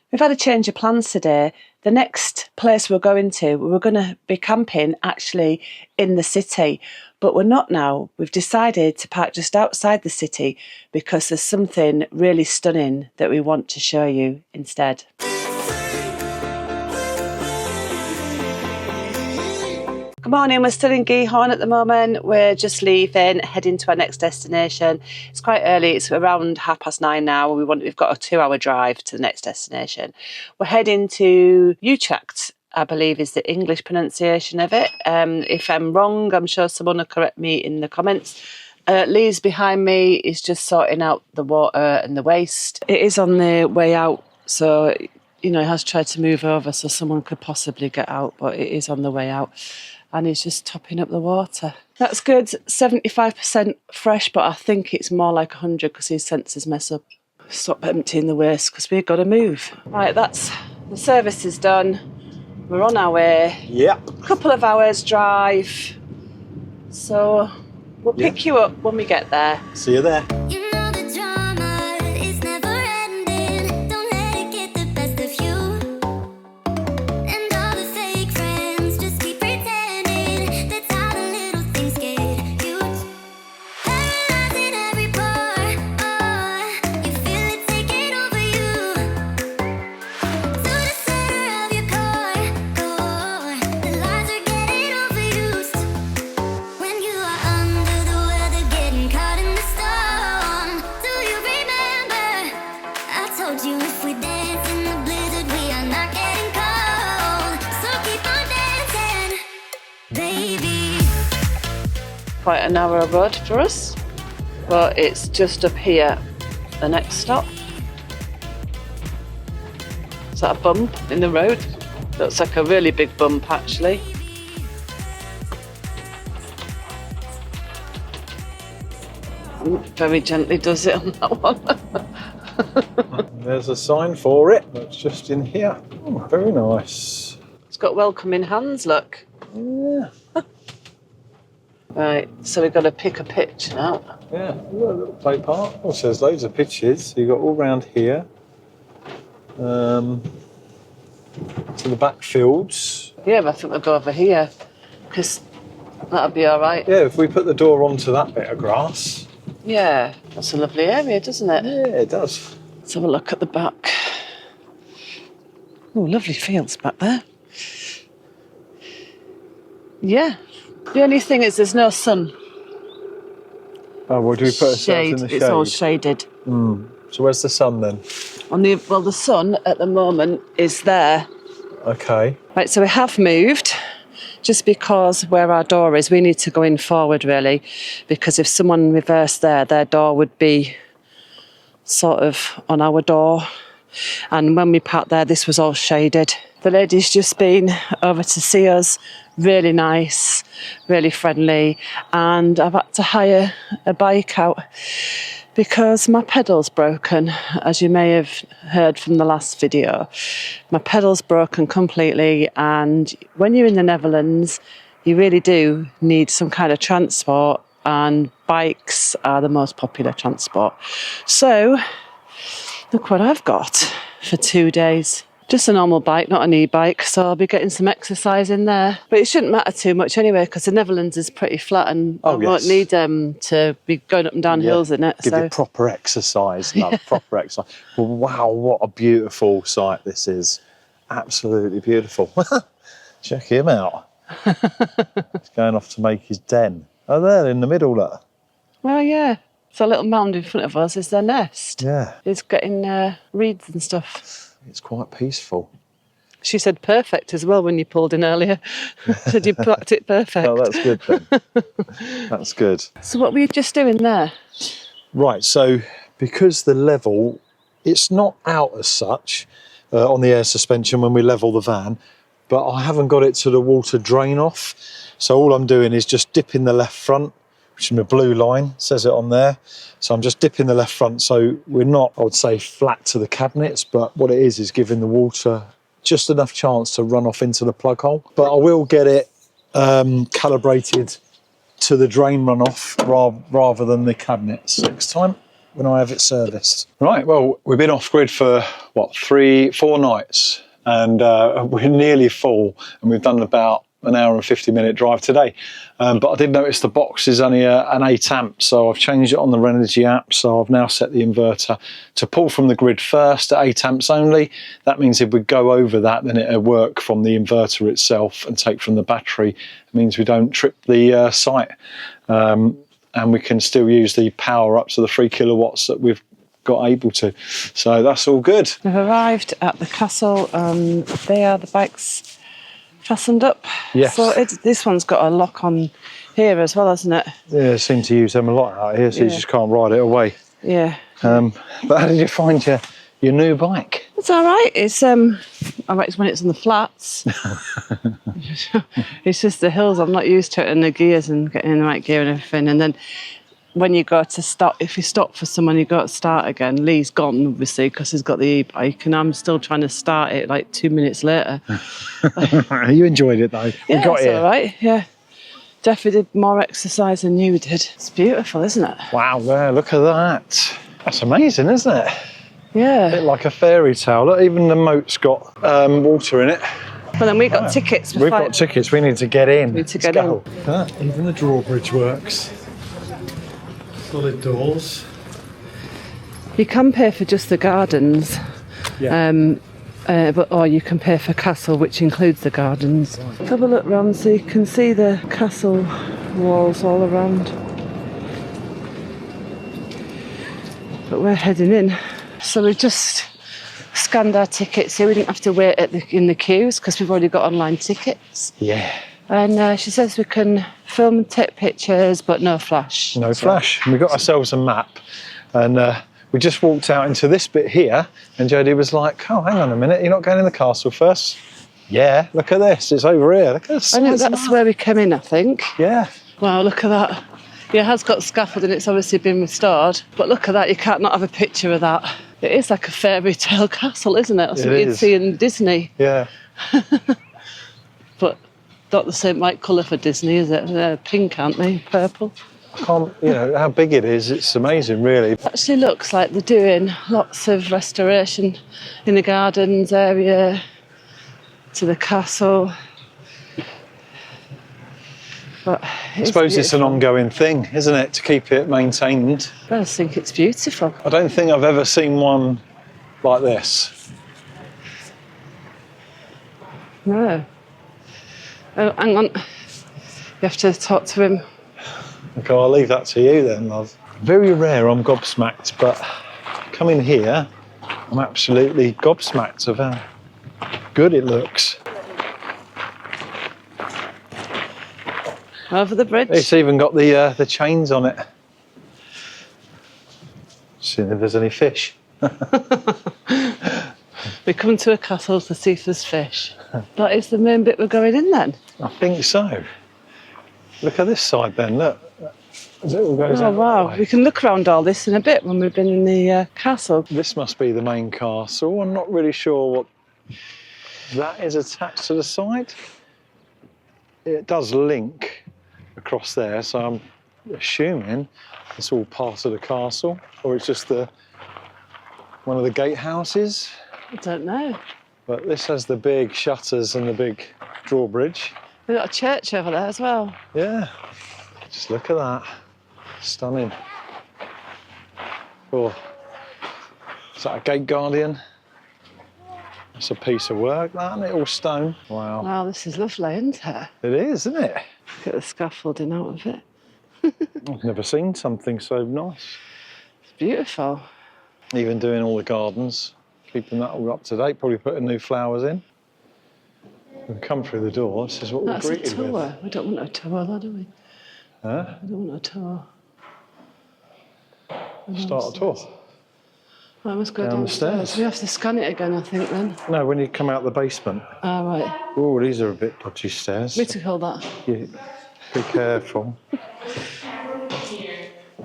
We've had a change of plans today. The next place we're going to, we're going to be camping actually in the city, but we're not now. We've decided to park just outside the city because there's something really stunning that we want to show you instead. Good morning, we're still in Gijón at the moment. We're just leaving, heading to our next destination. It's quite early, it's around 9:30 now. We've got a 2-hour drive to the next destination. We're heading to Utrecht, I believe is the English pronunciation of it. If I'm wrong, I'm sure someone will correct me in the comments. Lee's behind me is just sorting out the water and the waste. It is on the way out, so you know, it has tried to move over so someone could possibly get out, but it is on the way out. And he's just topping up the water. That's good, 75% fresh, but I think it's more like 100 because his sensors mess up. Stop emptying the waste because we've got to move. Right, that's the service is done. We're on our way. Yep. A couple of hours drive. So we'll pick you up when we get there. See you there. Quite a narrow road for us, but it's just up here, the next stop. Is that a bump in the road? Looks like a really big bump actually. Very gently does it on that one. There's a sign for it, that's just in here. Oh, very nice. It's got welcoming hands, look. Yeah. Right, so we've got to pick a pitch now. Yeah, we've got a little play park. Also, there's loads of pitches. You've got all round here. To the back fields. Yeah, but I think we'll go over here, because that'll be all right. Yeah, if we put the door onto that bit of grass. Yeah, that's a lovely area, doesn't it? Yeah, it does. Let's have a look at the back. Oh, lovely fields back there. Yeah. The only thing is there's no sun. Oh, well, do we put ourselves in the shade? It's all shaded. So where's the sun then? Well, the sun at the moment is there. Okay. Right, so we have moved just because where our door is, we need to go in forward really, because if someone reversed there, their door would be sort of on our door. And when we parked there, this was all shaded. The lady's just been over to see us. Really nice, really friendly. And I've had to hire a bike out because my pedal's broken. As you may have heard from the last video, my pedal's broken completely. And when you're in the Netherlands, you really do need some kind of transport, and bikes are the most popular transport. So look what I've got for 2 days. Just a normal bike, not an e-bike, so I'll be getting some exercise in there. But it shouldn't matter too much anyway, because the Netherlands is pretty flat and I won't need to be going up and down hills in it. Give it proper exercise, love, proper exercise. Well, wow, what a beautiful site this is. Absolutely beautiful. Check him out. He's going off to make his den. Oh, there in the middle, look. Well, yeah. So a little mound in front of us is their nest. Yeah. It's getting reeds and stuff. It's quite peaceful. She said perfect as well when you pulled in earlier. Said you plucked it perfect. Oh, that's good then. That's good. So what were you just doing there? Right, so because the level, it's not out as such on the air suspension when we level the van, but I haven't got it to the water drain off. So all I'm doing is just dipping the left front, which is my blue line, says it on there. So I'm just dipping the left front, so we're not, I would say, flat to the cabinets, but what it is giving the water just enough chance to run off into the plug hole. But I will get it calibrated to the drain runoff rather than the cabinets next time. when I have it serviced. Right, well, we've been off grid for, what, 4 nights, and we're nearly full, and we've done about an hour and 50-minute drive today. But I did notice the box is only an 8 amp, so I've changed it on the Renergy app. So I've now set the inverter to pull from the grid first at 8 amps only. That means if we go over that, then it'll work from the inverter itself and take from the battery. It means we don't trip the site, and we can still use the power up to the 3 kilowatts that we've got able to. So that's all good. We've arrived at the castle, and they are the bikes fastened up. Yes. So this one's got a lock on here as well, hasn't it? Yeah, I seem to use them a lot out here, so you just can't ride it away. Yeah. But how did you find your new bike? It's all right. It's all right when it's on the flats. It's just the hills. I'm not used to it, and the gears and getting in the right gear and everything. And then when you go to stop, if you stop for someone, you got to start again. Lee's gone, obviously, because he's got the e-bike, and I'm still trying to start it like 2 minutes later. You enjoyed it though. Yeah, you got it's here. all right. Yeah, definitely did more exercise than you did. It's beautiful, isn't it? Wow, there, look at that. That's amazing, isn't it? Yeah. A bit like a fairy tale. Look, even the moat's got water in it. Well, then we got tickets. We've got tickets. We need to get in. We need to get in. Look at that. Even the drawbridge works. Solid doors. You can pay for just the gardens, Yeah. or you can pay for castle, which includes the gardens. Right. Have a look round so you can see the castle walls all around. But we're heading in. So we've just scanned our tickets here. We didn't have to wait in the queues because we've already got online tickets. Yeah. And she says we can film and take pictures, but no flash. No flash. And we got ourselves a map, and we just walked out into this bit here, and Jodie was like, "Oh, hang on a minute, you're not going in the castle first?" Yeah, look at this. It's over here. Look at this. I think that's where we came in, I think. Yeah. Wow, look at that. Yeah, it has got scaffolding, it's obviously been restored. But look at that, you can't not have a picture of that. It is like a fairy tale castle, isn't it? That's what you'd see in Disney. Yeah. But not the same right colour for Disney, is it? They're pink, aren't they? Purple. I can't, you know, how big it is. It's amazing, really. It actually looks like they're doing lots of restoration in the gardens area, to the castle. But I suppose it's an ongoing thing, isn't it, to keep it maintained? I just think it's beautiful. I don't think I've ever seen one like this. No. Oh, hang on. You have to talk to him. Okay, I'll leave that to you then, love. Very rare, I'm gobsmacked, but coming here, I'm absolutely gobsmacked of how good it looks. Over the bridge. It's even got the chains on it. Seeing if there's any fish. We come to a castle to see if there's fish. That is the main bit we're going in then? I think so. Look at this side then, look. As it all goes out wow. that way. We can look around all this in a bit when we've been in the castle. This must be the main castle. I'm not really sure what that is attached to the side. It does link across there, so I'm assuming it's all part of the castle, or it's just one of the gatehouses. I don't know. But this has the big shutters and the big drawbridge. We've got a church over there as well. Yeah, just look at that. Stunning. Oh, is that a gate guardian? It's a piece of work, that, isn't it? All stone. Wow. Wow, this is lovely, isn't it? It is, isn't it? Get the scaffolding out of it. I've never seen something so nice. It's beautiful. Even doing all the gardens, keeping that all up to date, probably putting new flowers in. We come through the door, this is what we're That's a greeted tour. with. We don't want a tour, though, do we? Huh? We don't want a tour. Start a tour. Well, I must go Down the downstairs. stairs. We have to scan it again, I think, then. No, when you come out the basement. Ah, right. Oh, these are a bit dodgy stairs. We took all that. Yeah, be careful.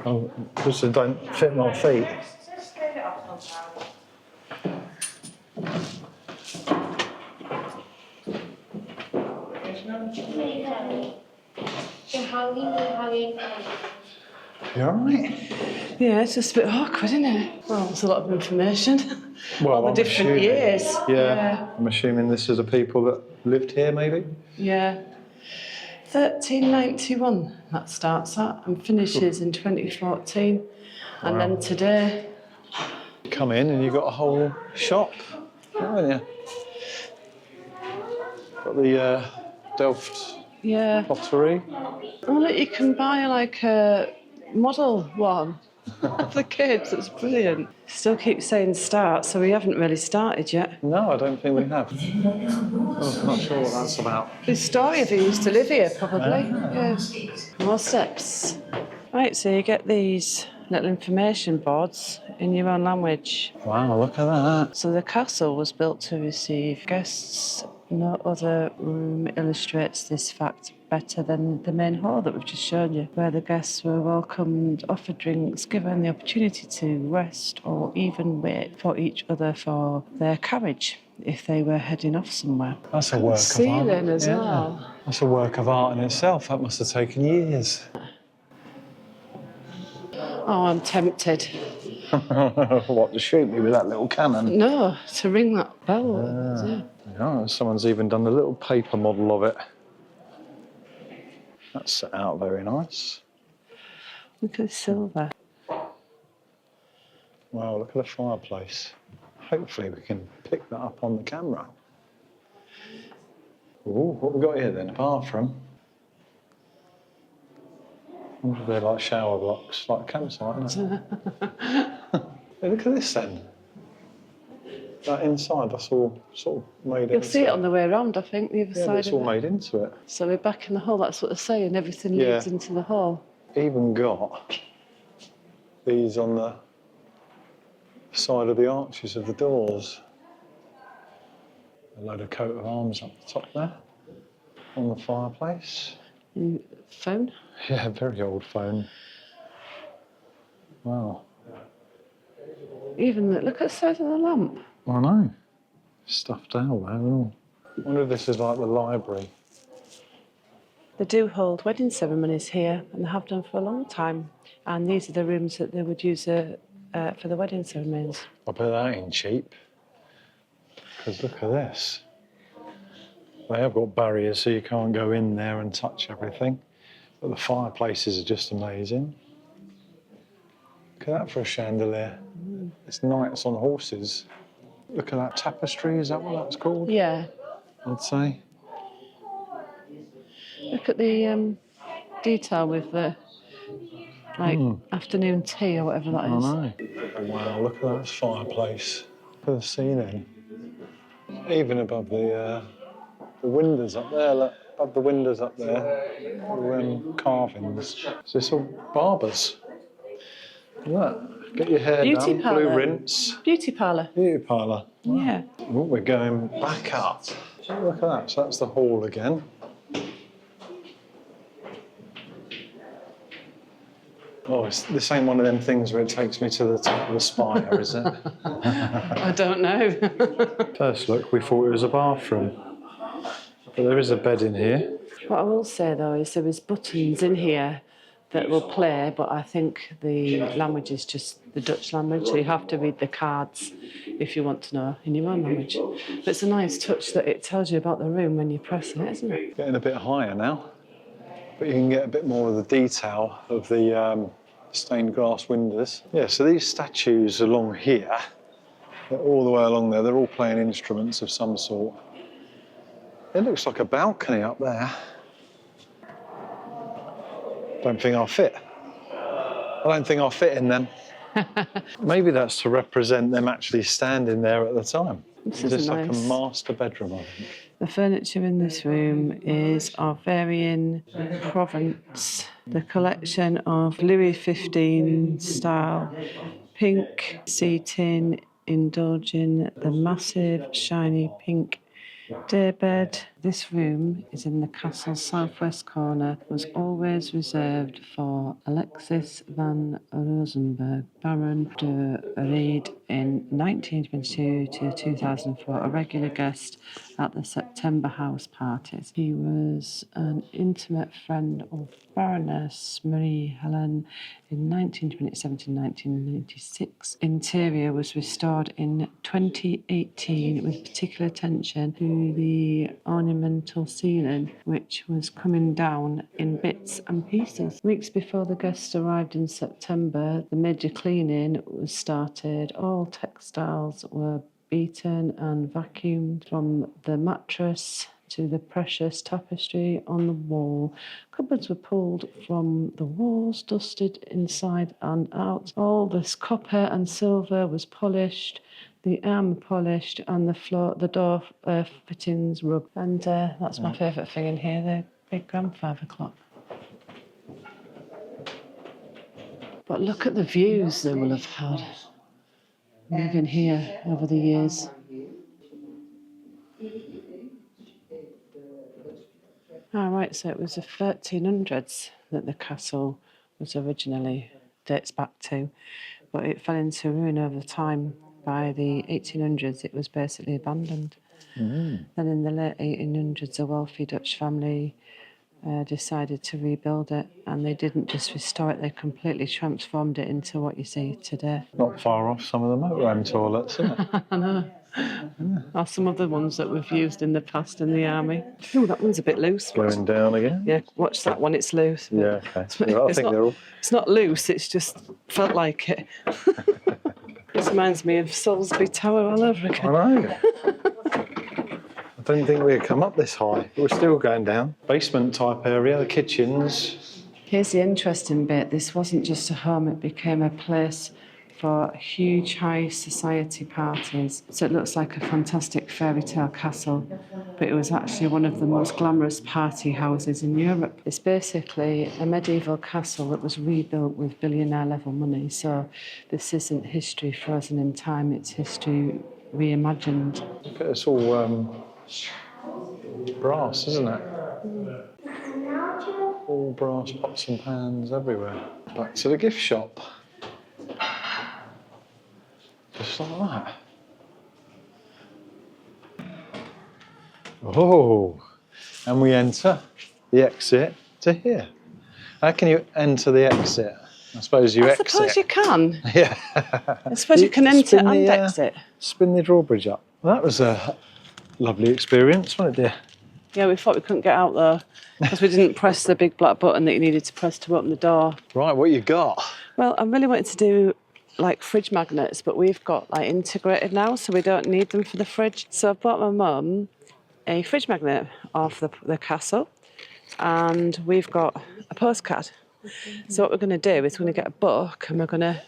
Oh, because they don't fit my feet. You all right? Yeah, it's just a bit awkward, isn't it? Well, there's a lot of information. Well, All the I'm different assuming, years. Yeah, I'm assuming this is the people that lived here, maybe? Yeah. 1391 that starts at and finishes in 2014. And then today. You come in and you've got a whole shop, haven't you? Got the Delft Yeah. pottery. Oh, look, you can buy like a model one for kids. It's brilliant. Still keep saying start, so we haven't really started yet. No, I don't think we have. I'm not sure what that's about. The story of who used to live here, probably. Yeah. More steps. Right, so you get these little information boards in your own language. Wow, look at that. So the castle was built to receive guests. No other room illustrates this fact better than the main hall that we've just shown you, where the guests were welcomed, offered drinks, given the opportunity to rest or even wait for each other for their carriage if they were heading off somewhere. That's a work of art. Ceiling as well. That's a work of art in itself. That must have taken years. Oh, I'm tempted. What, to shoot me with that little cannon? No, to ring that bell. Yeah. Yeah, someone's even done a little paper model of it. That's set out very nice. Look at the silver. Wow, look at the fireplace. Hopefully we can pick that up on the camera. Ooh, what have we got here then? A bathroom. I wonder if they're like shower blocks, like a campsite, isn't it? Hey, look at this then. That inside, that's all sort of made into it. You'll see it on the way around, I think, the other Yeah, side it's of all it. made into it. So we're back in the hall, that's what they're saying, everything Yeah. leads into the hall. Even got these on the side of the arches of the doors. A load of coat of arms up the top there, on the fireplace. Phone? Yeah, very old phone. Wow. Even look at the size of the lamp. I know. Stuffed owl there and all. I wonder if this is like the library. They do hold wedding ceremonies here, and they have done for a long time. And these are the rooms that they would use for the wedding ceremonies. I bet that ain't cheap. Because look at this. They have got barriers so you can't go in there and touch everything. But the fireplaces are just amazing. Look at that for a chandelier. It's knights on horses. Look at that tapestry, is that what that's called? Yeah. I'd say. Look at the detail with the afternoon tea or whatever that is. I know. Wow, look at that fireplace. Look at the ceiling. Even above the windows up there, look. Above the windows up there, carvings. Is this all barbers? Look, get your hair Beauty done, parlour. blue rinse. Beauty parlour. Beauty parlour. Yeah. Oh, we're going back up. Look at that, so that's the hall again. Oh, this ain't one of them things where it takes me to the top of the spire, is it? I don't know. First look, we thought it was a bathroom. But there is a bed in here. What I will say though is there is buttons in here that will play, but I think the language is just the Dutch language, so you have to read the cards if you want to know in your own language. But it's a nice touch that it tells you about the room when you press it, isn't it? Getting a bit higher now, but you can get a bit more of the detail of the stained glass windows. Yeah, so these statues along here, they're all the way along there, they're all playing instruments of some sort. It looks like a balcony up there. Don't think I'll fit. I don't think I'll fit in them. Maybe that's to represent them actually standing there at the time. This It's is like a nice. master bedroom, I think. The furniture in this room is Arvarian Provence, the collection of Louis XV style pink seating, indulging the massive shiny pink daybed, This room is in the castle's southwest corner, was always reserved for Alexis van Rosenberg, Baron de Reed in 1922 to 2004, a regular guest at the September house parties. He was an intimate friend of Baroness Marie Helen in 1927 to 1996. Interior was restored in 2018 with particular attention to the ornamental ceiling, which was coming down in bits and pieces. Weeks before the guests arrived in September, the major cleaning was started. All textiles were beaten and vacuumed, from the mattress to the precious tapestry on the wall. Cupboards were pulled from the walls, dusted inside and out. All this copper and silver was polished, the armour polished, and the door fittings rubbed. And that's my favourite thing in here, the big grandfather clock. But look at the views they will have had living here over the years. Right, so it was the 1300s that the castle was originally dates back to, but it fell into ruin over time. By the 1800s, it was basically abandoned. Then in the late 1800s, a wealthy Dutch family decided to rebuild it, and they didn't just restore it, they completely transformed it into what you see today. Not far off some of the motorhome toilets, isn't it? I know. Or some other ones that we've used in the past in the army. Oh, that one's a bit loose. Going down again? Yeah, watch that one, it's loose. Yeah, okay. Well, I think they're all... It's not loose, it's just felt like it. This reminds me of Salisbury Tower all over again. I know. I didn't think we'd come up this high, but we're still going down. Basement type area, the kitchens. Here's the interesting bit. This wasn't just a home, it became a place for huge high society parties. So it looks like a fantastic fairy tale castle, but it was actually one of the most glamorous party houses in Europe. It's basically a medieval castle that was rebuilt with billionaire level money. So this isn't history frozen in time, it's history reimagined. Look at it's all brass, isn't it? All brass pots and pans everywhere. Back to the gift shop. Just like that. Oh, and we enter the exit to here. How can you enter the exit? I suppose you exit. I suppose you can. Yeah. I suppose you can enter and exit. Spin the drawbridge up. Well, that was a lovely experience, wasn't it, dear? Yeah, we thought we couldn't get out there because we didn't press the big black button that you needed to press to open the door. Right, what you got? Well, I really wanted to do like fridge magnets, but we've got like integrated now, so we don't need them for the fridge. So I bought my mum a fridge magnet off the castle, and we've got a postcard. So what we're going to do is we're going to get a book and we're going to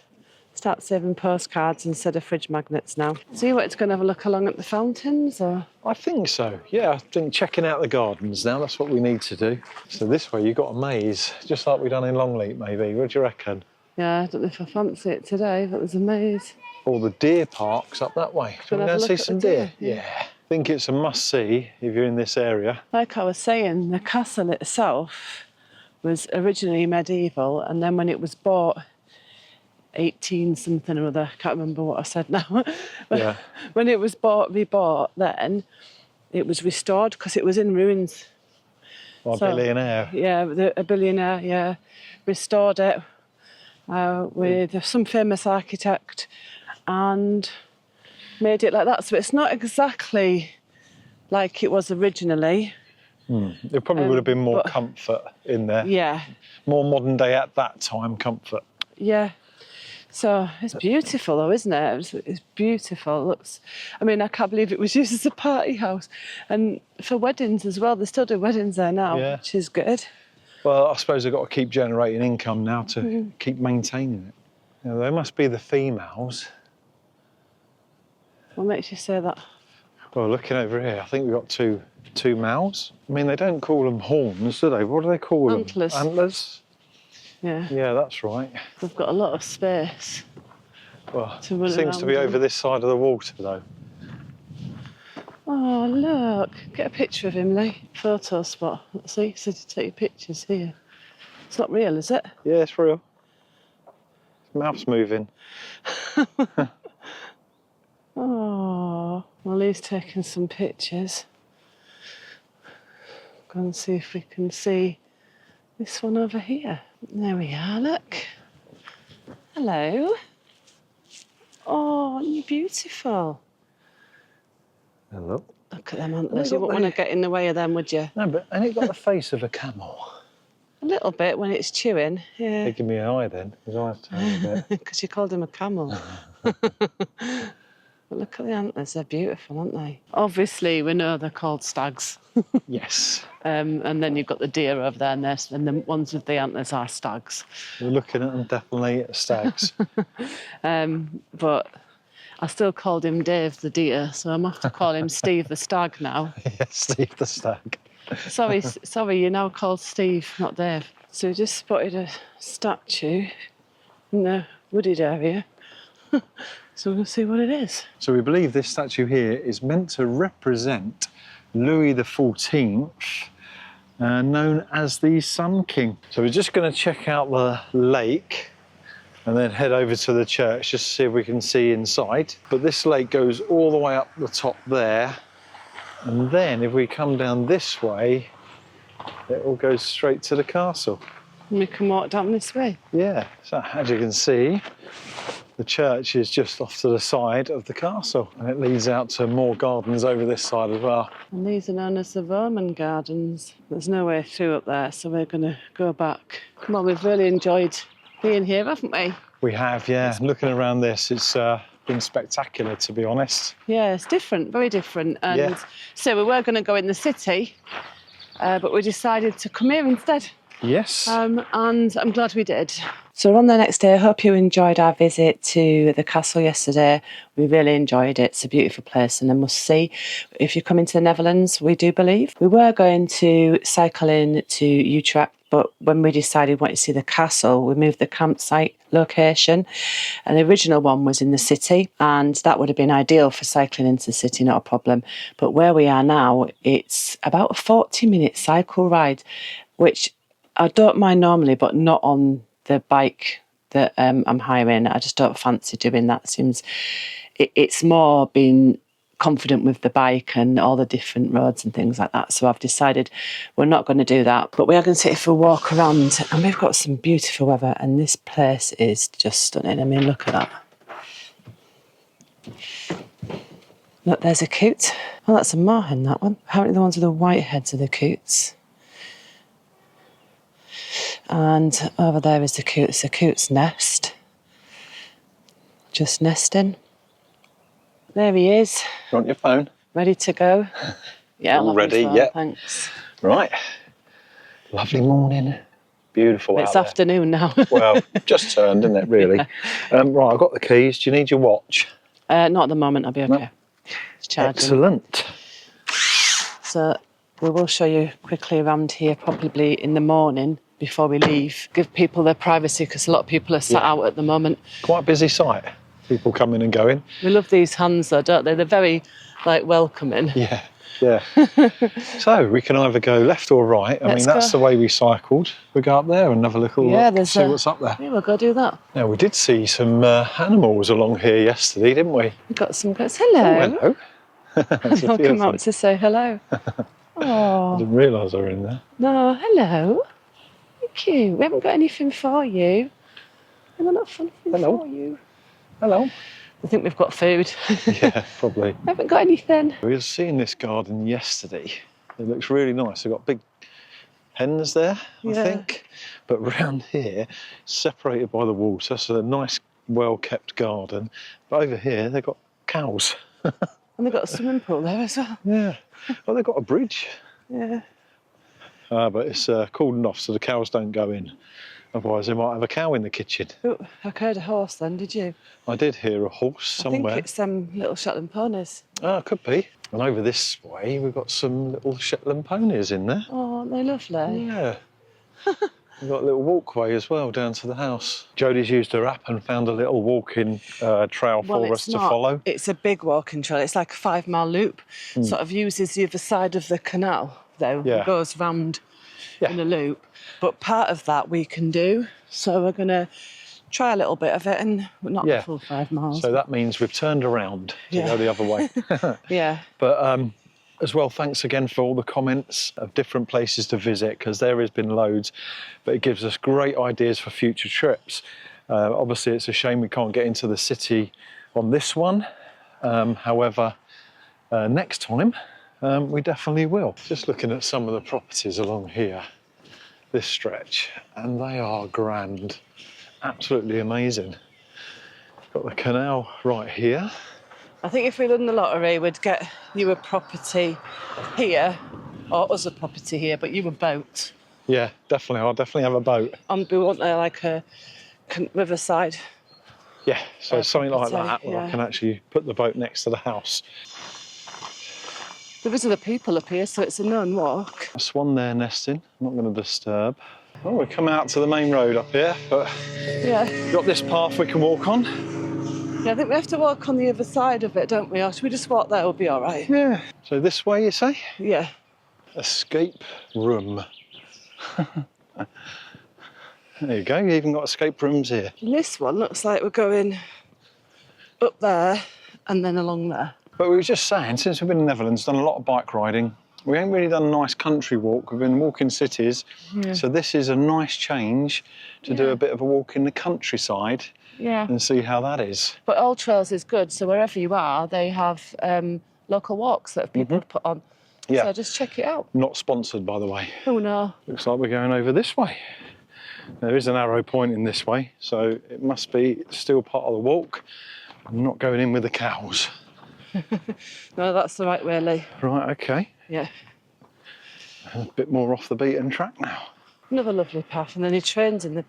start saving postcards instead of fridge magnets now. So you wanted to go and have a look along at the fountains, or? I think so, yeah. I think checking out the gardens now, that's what we need to do. So this way you've got a maze, just like we done in Longleat maybe. What do you reckon? Yeah, I don't know if I fancy it today, but there's a maze. Or the deer park's up that way. Do you want to go and see some deer? Yeah. I think it's a must-see if you're in this area. Like I was saying, the castle itself was originally medieval, and then when it was bought 18 something or other, I can't remember what I said now. Yeah. When it was rebought then, it was restored because it was in ruins. Well, a billionaire. Yeah, a billionaire, yeah, restored it with some famous architect and made it like that. So it's not exactly like it was originally. There probably would have been more comfort in there. Yeah. More modern day at that time comfort. Yeah. So it's beautiful though, isn't it? It's beautiful. It looks, I mean, I can't believe it was used as a party house. And for weddings as well, they still do weddings there now, which is good. Well, I suppose they've got to keep generating income now to keep maintaining it. You know, they must be the females. What makes you say that? Well, looking over here, I think we've got two males. I mean, they don't call them horns, do they? What do they call them? Antlers. Antlers? Yeah. Yeah, that's right. They've got a lot of space. Well, it seems to be over this side of the water, though. Oh, look. Get a picture of him, Lee. Photo spot. Let's see. He said to take your pictures here. It's not real, is it? Yeah, it's real. His mouth's moving. Oh, well, he's taking some pictures. Go and see if we can see this one over here. There we are, look. Hello. Oh, aren't you beautiful? Hello. Look at them antlers. You wouldn't want to get in the way of them, would you? No, but ain't it got the face of a camel? A little bit when it's chewing, yeah. They give me an eye then. His eyes turn a bit. Because you called him a camel. But look at the antlers, they're beautiful, aren't they? Obviously, we know they're called stags. Yes. And then you've got the deer over there, and the ones with the antlers are stags. We're looking at them definitely at stags. But I still called him Dave the deer, so I'm have to call him Steve the stag now. Yeah, Steve the stag. Sorry, you're now called Steve, not Dave. So we just spotted a statue in the wooded area. So we're going to see what it is. So we believe this statue here is meant to represent Louis XIV, known as the Sun King. So we're just going to check out the lake and then head over to the church just to see if we can see inside. But this lake goes all the way up the top there. And then if we come down this way, it all goes straight to the castle. And we can walk down this way. Yeah, so as you can see, the church is just off to the side of the castle, and it leads out to more gardens over this side as well. And these are known as the Roman gardens. There's no way through up there, so we're going to go back. Come on, we've really enjoyed being here, haven't we? We have, yeah. Looking around this, it's been spectacular, to be honest. Yeah, it's different, very different. And Yeah. so we were going to go in the city, but we decided to come here instead. Yes. And I'm glad we did. So we're on the next day. I hope you enjoyed our visit to the castle yesterday. We really enjoyed it. It's a beautiful place and a must-see. If you come into the Netherlands, we do believe. We were going to cycle in to Utrecht, but when we decided we wanted to see the castle, we moved the campsite location. And the original one was in the city, and that would have been ideal for cycling into the city, not a problem. But where we are now, it's about a 40-minute cycle ride, which I don't mind normally, but not on the bike that I'm hiring. I just don't fancy doing that. It's more being confident with the bike and all the different roads and things like that. So I've decided we're not going to do that, but we are going to take it for a walk around, and we've got some beautiful weather, and this place is just stunning. I mean, look at that. Look, there's a coot. Oh, that's a moorhen, that one. Apparently the ones with the white heads are the coots. And over there is the coot. It's a coot's nest. Just nesting. There he is. You want your phone? Ready to go? Yeah, All ready, yeah. yeah. Thanks. Right. Lovely morning. Beautiful It's out there. afternoon now. Well, just turned, isn't it, really? Right, I've got the keys. Do you need your watch? Not at the moment, I'll be okay. No. It's charging. Excellent. So we will show you quickly around here, probably in the morning before we leave. Give people their privacy, because a lot of people are sat out at the moment. Quite a busy site. People coming and going. We love these hands though, don't they? They're very, welcoming. Yeah, yeah. So we can either go left or right. I mean, that's the way we cycled. We go up there and have a little look, see what's up there. Yeah, we'll go do that. Now, we did see some animals along here yesterday, didn't we? We got some goats. Hello. Oh, hello. I'll come out to say hello. Oh. I didn't realise they were in there. No, hello. Thank you. We haven't got anything for you. We've not got anything for you. Hello. I think we've got food. Yeah, probably. We haven't got anything. We were seeing this garden yesterday. It looks really nice. They've got big hens there, I think. But round here, separated by the water, so a nice, well-kept garden. But over here, they've got cows. And they've got a swimming pool there as well. Yeah. Well, they've got a bridge. Yeah. But it's cordoned off so the cows don't go in. Otherwise, they might have a cow in the kitchen. Oh, I heard a horse then, did you? I did hear a horse somewhere. I think it's little Shetland ponies. Oh, could be. And over this way, we've got some little Shetland ponies in there. Oh, aren't they lovely? Yeah. We've got a little walkway as well down to the house. Jodie's used her app and found a little walking trail for us to follow. It's a big walking trail. It's like a 5-mile loop. Sort of uses the other side of the canal, though. Yeah. It goes round in a loop. But part of that we can do. So we're going to try a little bit of it, and not the full 5 miles. So that means we've turned around to go the other way. Yeah. But as well, thanks again for all the comments of different places to visit, because there has been loads, but it gives us great ideas for future trips. Obviously, it's a shame we can't get into the city on this one. However, next time we definitely will. Just looking at some of the properties along here, this stretch, and they are grand. Absolutely amazing. Got the canal right here. I think if we won the lottery, we'd get you a property here, or us a property here, but you a boat. Yeah, definitely. I'll definitely have a boat. And we want like a riverside. Yeah, so something like that, where yeah. I can actually put the boat next to the house. There is other people up here, so it's a known walk. A swan there nesting. I'm not going to disturb. Oh, we come out to the main road up here, but we've got this path we can walk on. Yeah, I think we have to walk on the other side of it, don't we? Or should we just walk there? We'll be all right. Yeah. So this way, you say? Yeah. Escape room. There you go. You even got escape rooms here. And this one looks like we're going up there and then along there. But we were just saying, since we've been in the Netherlands, done a lot of bike riding. We ain't really done a nice country walk. We've been walking cities. Yeah. So this is a nice change to do a bit of a walk in the countryside and see how that is. But Old Trails is good. So wherever you are, they have local walks that people have put on. Yeah. So just check it out. Not sponsored, by the way. Oh, no. Looks like we're going over this way. There is an arrow pointing this way, so it must be still part of the walk. I'm not going in with the cows. No, that's the right way, Lee. Right, okay. Yeah. A bit more off the beaten track now. Another lovely path, and then your train's in the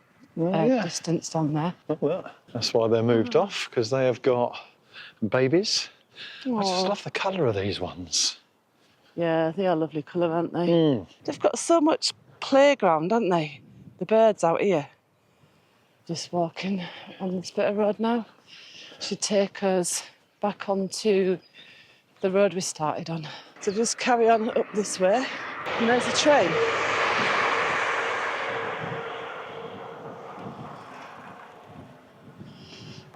distance down there. Oh, that's why they're moved off, because they have got babies. Aww. I just love the colour of these ones. Yeah, they are lovely colour, aren't they? They've got so much playground, haven't they? The birds out here. Just walking on this bit of road now. Should take us back onto the road we started on. So just carry on up this way, and there's a train.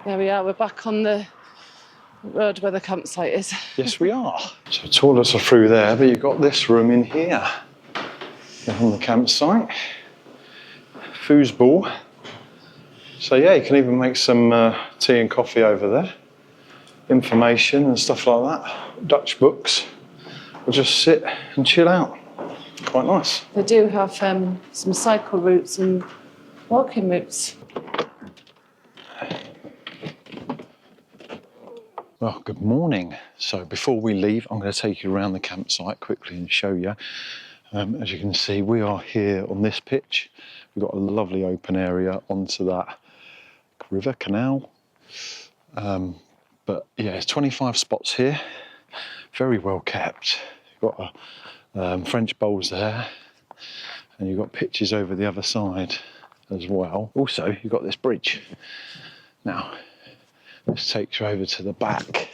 There we are, we're back on the road where the campsite is. Yes, we are. So toilets are through there, but you've got this room in here. On the campsite. Foosball. So yeah, you can even make some tea and coffee over there. Information and stuff like that. Dutch books. We'll just sit and chill out. Quite nice. They do have some cycle routes and walking routes. Well, good morning. So before we leave, I'm going to take you around the campsite quickly and show you. As you can see, we are here on this pitch. We've got a lovely open area onto that river canal. But yeah, it's 25 spots here. Very well kept. You've got French bowls there, and you've got pitches over the other side as well. Also, you've got this bridge. Now, this takes you over to the back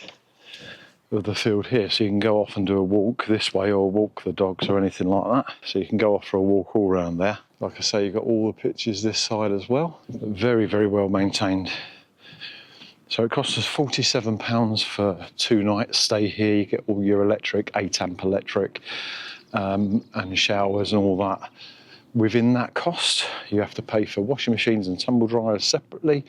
of the field here, so you can go off and do a walk this way, or walk the dogs or anything like that. So you can go off for a walk all around there. Like I say, you've got all the pitches this side as well. Very, very well maintained. So it costs us £47 for 2 nights stay here. You get all your electric, 8 amp electric, and showers and all that. Within that cost, you have to pay for washing machines and tumble dryers separately,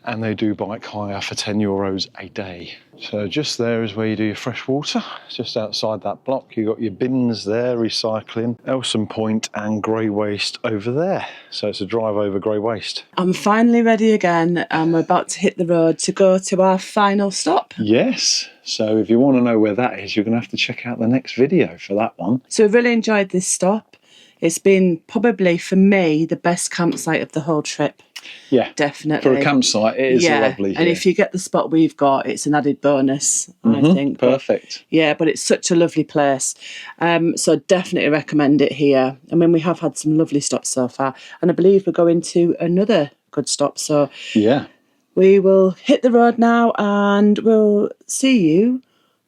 and they do bike hire for €10 a day. So just there is where you do your fresh water. Just outside that block, you've got your bins there, recycling, Elson Point and grey waste over there. So it's a drive over grey waste. I'm finally ready again, and we're about to hit the road to go to our final stop. Yes. So if you want to know where that is, you're going to have to check out the next video for that one. So we've really enjoyed this stop. It's been probably, for me, the best campsite of the whole trip. Yeah, definitely. for a campsite, it is lovely here. And if you get the spot we've got, it's an added bonus, I think. Perfect. But it's such a lovely place. So definitely recommend it here. I mean, we have had some lovely stops so far, and I believe we're going to another good stop. So yeah, we will hit the road now, and we'll see you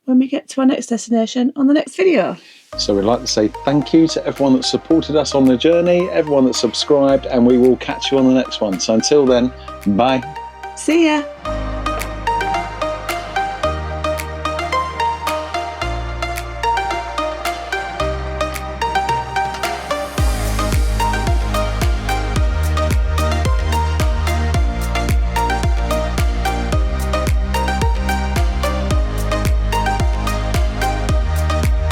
when we get to our next destination on the next video. So we'd like to say thank you to everyone that supported us on the journey, everyone that subscribed, and we will catch you on the next one. So until then, bye. See ya.